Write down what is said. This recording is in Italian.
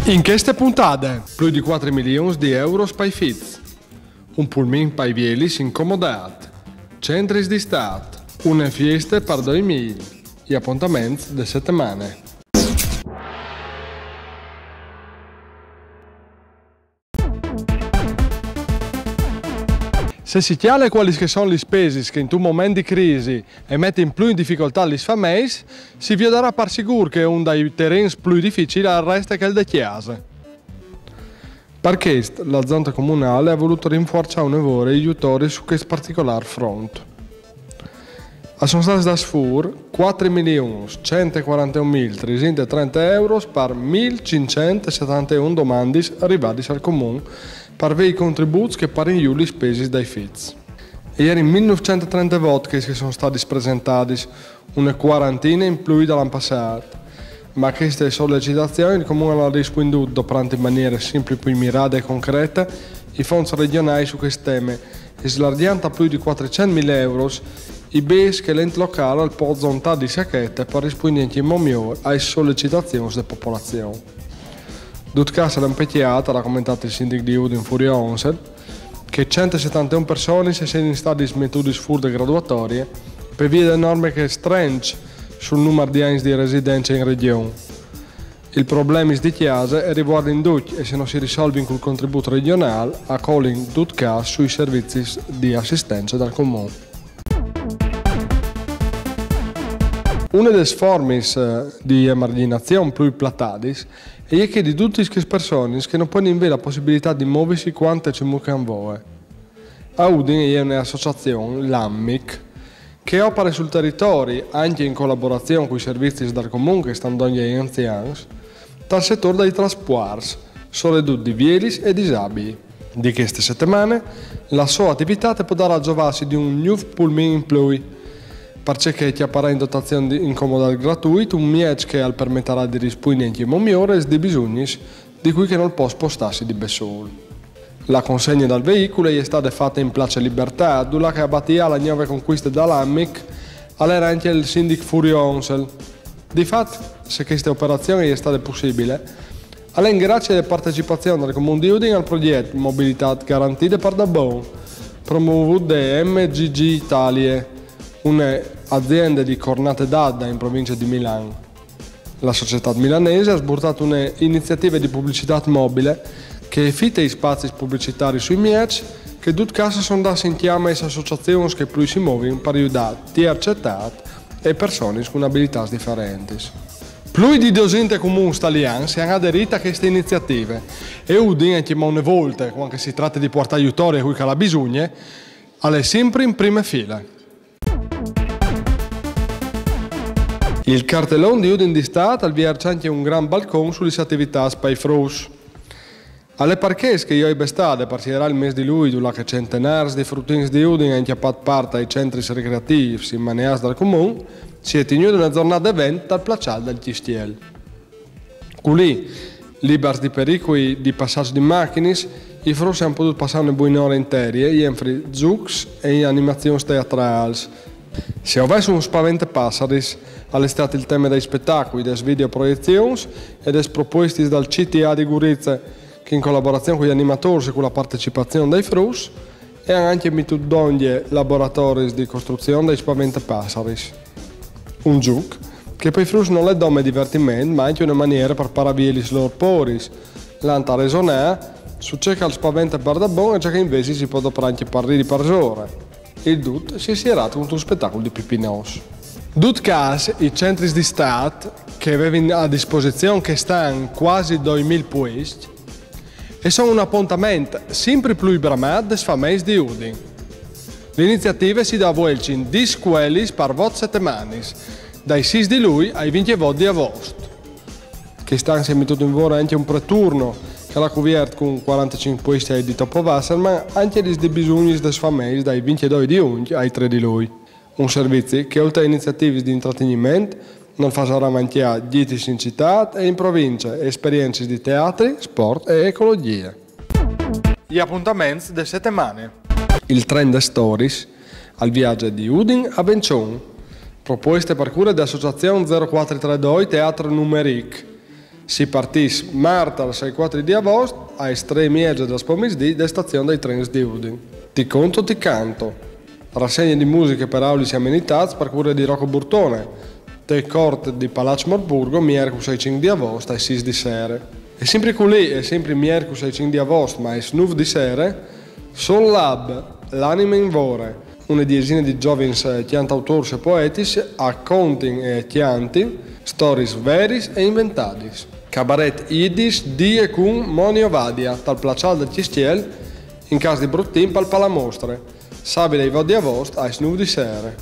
In queste puntate, più di 4 milioni di euro per i Fiz, un pulmin per i vielis incomodat, centri di Stato, una fiesta per 2000, gli appuntamenti delle settimane. Se si chiede quali sono le spese che in un momento di crisi e mettono più in difficoltà le famiglie, si vi darà per sicuro che uno dei terreni più difficili al resto che il de chiesa. Per questo, la Giunta Comunale ha voluto rinforzare un lavoro e aiutare su questo particolare fronte. Sono stati da sfur 4.141.330 euro per 1.571 domande arrivate al Comune per i contributi che paiono le spese dai Fiz. Ieri 1930 voti che sono stati presentati, una quarantina in più dall'anno passato, ma queste sollecitazioni il Comune ha risponduto in maniera semplice, mirata e concreta i fondi regionali su queste temi, slargiando a più di 400.000 euro i beni che l'ente locale può zontare di sacchette per rispondere in migliore alle sollecitazioni della popolazione. Dut caso l'ha commentato il sindaco di Udine Furio Onsel, che 171 persone si sono state smettuti furde graduatorie per via delle norme che stringe sul numero di anni di residenza in regione. Il problema di chiesa riguarda in tutti e se non si risolve col contributo regionale, a calling dut caso sui servizi di assistenza dal comune. Una delle forme di emarginazione più platadis è che di tutte queste persone che non possono avere la possibilità di muoversi quanto ci muovono voi. A Udine è un'associazione, l'AMMIC, che opera sul territorio, anche in collaborazione con i servizi del comune che stanno dando agli anziani, dal settore dei trasporti, soprattutto di vielis e disabili. Di queste settimane, la sua attività può dare a giovarsi di un new pullman in più, perché ti apparà in dotazione in comodato gratuito un miec che permetterà di rispondere anche migliore di bisogni di cui che non può spostarsi di Bessol. La consegna del veicolo è stata fatta in Place Libertà, dove che abbattia la nuove conquiste dall'AMIC, all'era anche il sindaco Furio Onsel. Di fatto, se questa operazione è stata possibile, è grazie alla partecipazione del Comune di Udine al progetto Mobilità Garantita per da Bon, promovuto da MGG Italia, un'azienda di Cornate d'Adda in provincia di Milano. La società milanese ha sburtato un'iniziativa di pubblicità mobile che effetta i spazi pubblicitari sui miec che tutti caso sono dati in chiama alle associazioni che più si muovono per aiutare tercettate e persone con abilità differenti. Più di 200 comuni italiani si hanno aderito a queste iniziative e Udine, anche una volta, quando si tratta di portare aiutori a cui ha bisogno, è sempre in prima fila. Il cartellone di Udine di Stato alviercia anche un gran balcone sulle attività per i frus. Alle parchesi che io ho bestate partirà il mese di luglio, dove che centenari di fruttini di Udine hanno fatto parte ai centri ricreativi in maniera dal comune, si è tenuta una giornata evento dal Placial del Cistiel. Così, liberi di pericoli di passaggio di macchine, i frus hanno potuto passare una buona ora intere in zucchi e in animazioni teatrali. Se avesse un spavento passari, all'estate il tema dei spettacoli, delle videoproiezioni e delle proposte dal CTA di Gurizia che in collaborazione con gli animatori e con la partecipazione dei frus e anche metodologie laboratori di costruzione dei spavento passari. Un gioco che per i frus non è come divertimento ma anche una maniera per paravire i loro pori, l'anta resonare su ciò che il spavento per da buono e ciò che invece si può doprare anche parire per ore. Il DUT si è sierato con un spettacolo di Pippinos. DUT CAS, i centri di Stato, che avevano a disposizione che stanno quasi 2.000 posti, e sono un appuntamento sempre più bramato delle famiglie di Udine. L'iniziativa si dà a voce in 10 quelli per 8 settimane, dai 6 di luglio ai 20 di agosto. Che stanno si è messo in volo anche un preturno che l'ha coperto con 45 posti di Topovasser, ma anche di bisogni delle famiglie dai 22 di giugno ai 3 di luglio. Un servizio che oltre a iniziative di intrattenimento non fa sarà manchiare dieti in città e in provincia, esperienze di teatri, sport e ecologia. Gli appuntamenti delle settimane. Il trend Stories al viaggio di Udine a Bencion. Proposte per cura dell'associazione 0432 Teatro Numeric. Si partis marta alle 6-4 di agosto, alle 3:30 del pomeriggio da stazione dei treni di Udine. Ti conto, ti canto. Rassegne di musica per auli e amenità per cura di Rocco Burtone. Te corte di Palazzo Morburgo, mercoledì 5 di agosto alle 6 di sera. E sempre lì, è sempre mercoledì 5 di agosto, ma è 9 di sera, Soul Lab, l'anima in vore, una decina di giovani cantautori e poeti a conti e chianti, stories veris e inventadis. Cabaret Yiddish die con Monio Vadia, dal Placial del Cistiel, in casa di Bruttin pal Palamostre, sabato e 20 di agosto alle 9 di sera.